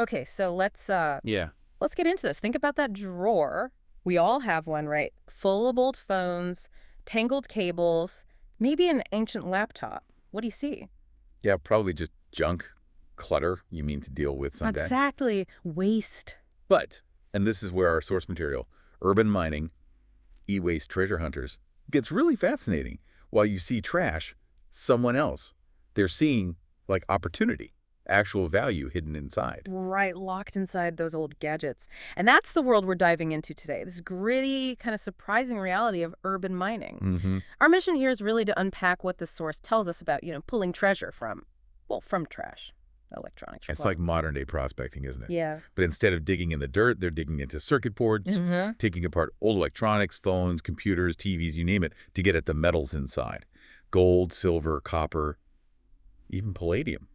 Okay, so Yeah. let's get into this. Think about that drawer. We all have one, right? Full of old phones, tangled cables, maybe an ancient laptop. What do you see? Yeah, probably just junk, clutter you mean to deal with someday. Exactly. Waste. But, and this is where our source material, urban mining, e-waste treasure hunters, gets really fascinating. While you see trash, someone else, they're seeing, like, opportunity, actual value hidden inside. Right, locked inside those old gadgets. And that's the world we're diving into today. This gritty, kind of surprising reality of urban mining. Mm-hmm. Our mission here is really to unpack what this source tells us about, pulling treasure from, well, from trash, electronics. It's like modern-day prospecting, isn't it? Yeah. But instead of digging in the dirt, they're digging into circuit boards, taking apart old electronics, phones, computers, TVs, you name it, to get at the metals inside. Gold, silver, copper, even palladium.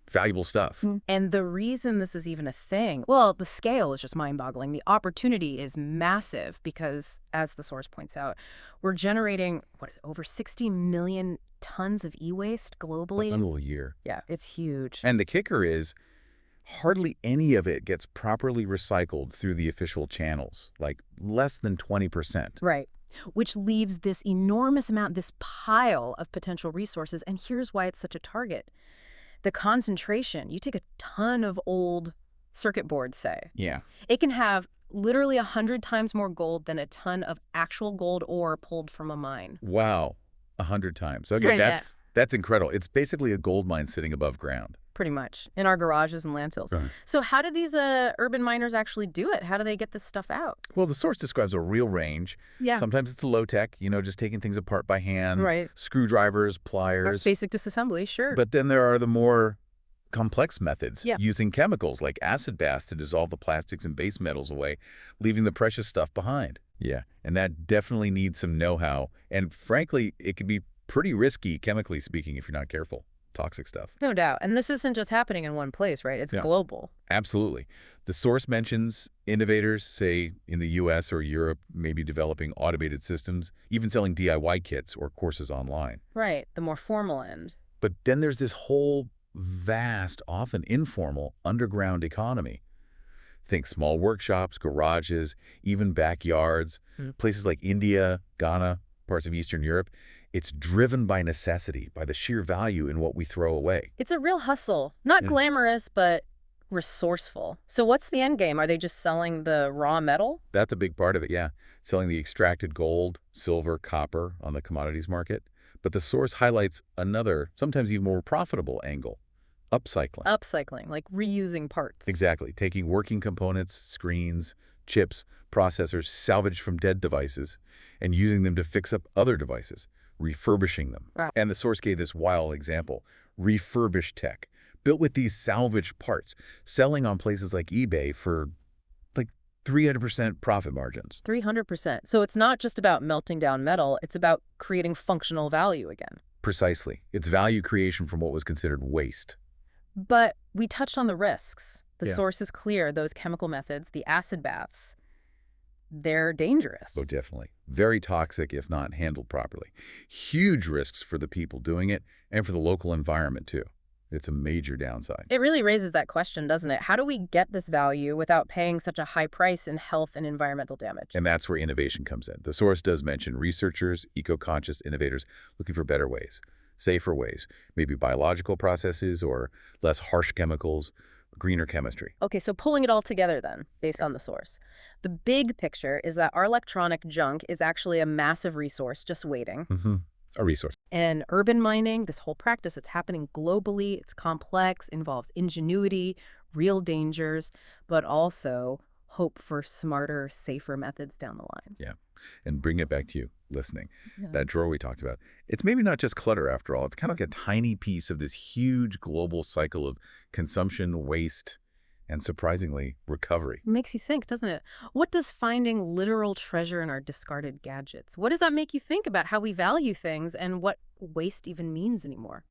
Valuable stuff. And the reason this is even a thing, well, the scale is just mind-boggling. The opportunity is massive because, as the source points out, we're generating, over 60 million tons of e-waste globally? That's a little year. Yeah, it's huge. And the kicker is, hardly any of it gets properly recycled through the official channels, like less than 20%. Right. Which leaves this enormous amount, this pile of potential resources. And here's why it's such a target. The concentration. You take a ton of old circuit boards, say. Yeah. It can have literally 100 times more gold than a ton of actual gold ore pulled from a mine. Wow. 100 times. Okay, Yeah. that's incredible. It's basically a gold mine sitting above ground. Pretty much. In our garages and landfills. Right. So how do these urban miners actually do it? How do they get this stuff out? Well, the source describes a real range. Yeah. Sometimes it's low-tech, just taking things apart by hand. Right. Screwdrivers, pliers. Basic disassembly, sure. But then there are the more complex methods, Yeah. using chemicals like acid baths to dissolve the plastics and base metals away, leaving the precious stuff behind. Yeah, and that definitely needs some know-how. And frankly, it can be pretty risky, chemically speaking, if you're not careful. Toxic stuff. No doubt. And this isn't just happening in one place, right? It's global. Absolutely. The source mentions innovators, say, in the U.S. or Europe, maybe developing automated systems, even selling DIY kits or courses online. Right. The more formal end. But then there's this whole vast, often informal, underground economy. Think small workshops, garages, even backyards, places like India, Ghana, parts of Eastern Europe. It's driven by necessity, by the sheer value in what we throw away. It's a real hustle. Not glamorous, but resourceful. So what's the end game? Are they just selling the raw metal? That's a big part of it, yeah. Selling the extracted gold, silver, copper on the commodities market. But the source highlights another, sometimes even more profitable angle: upcycling. Upcycling, like reusing parts. Exactly. Taking working components, screens, chips, processors salvaged from dead devices and using them to fix up other devices, refurbishing them. Wow. And the source gave this wild example: refurbished tech, built with these salvaged parts, selling on places like eBay for like 300% profit margins. 300%. So it's not just about melting down metal, it's about creating functional value again. Precisely. It's value creation from what was considered waste. But we touched on the risks. The Yeah. source is clear. Those chemical methods, the acid baths, they're dangerous. Oh, definitely. Very toxic if not handled properly. Huge risks for the people doing it and for the local environment, too. It's a major downside. It really raises that question, doesn't it? How do we get this value without paying such a high price in health and environmental damage? And that's where innovation comes in. The source does mention researchers, eco-conscious innovators looking for better ways, safer ways, maybe biological processes or less harsh chemicals, greener chemistry. Okay, so pulling it all together then, based on the source. The big picture is that our electronic junk is actually a massive resource just waiting. A resource. And urban mining, this whole practice, it's happening globally, it's complex, involves ingenuity, real dangers, but also hope for smarter, safer methods down the line. Yeah. And bring it back to you, listening. Yeah. That drawer we talked about, it's maybe not just clutter after all. It's kind of like a tiny piece of this huge global cycle of consumption, waste, and surprisingly, recovery. It makes you think, doesn't it? What does finding literal treasure in our discarded gadgets, what does that make you think about how we value things and what waste even means anymore?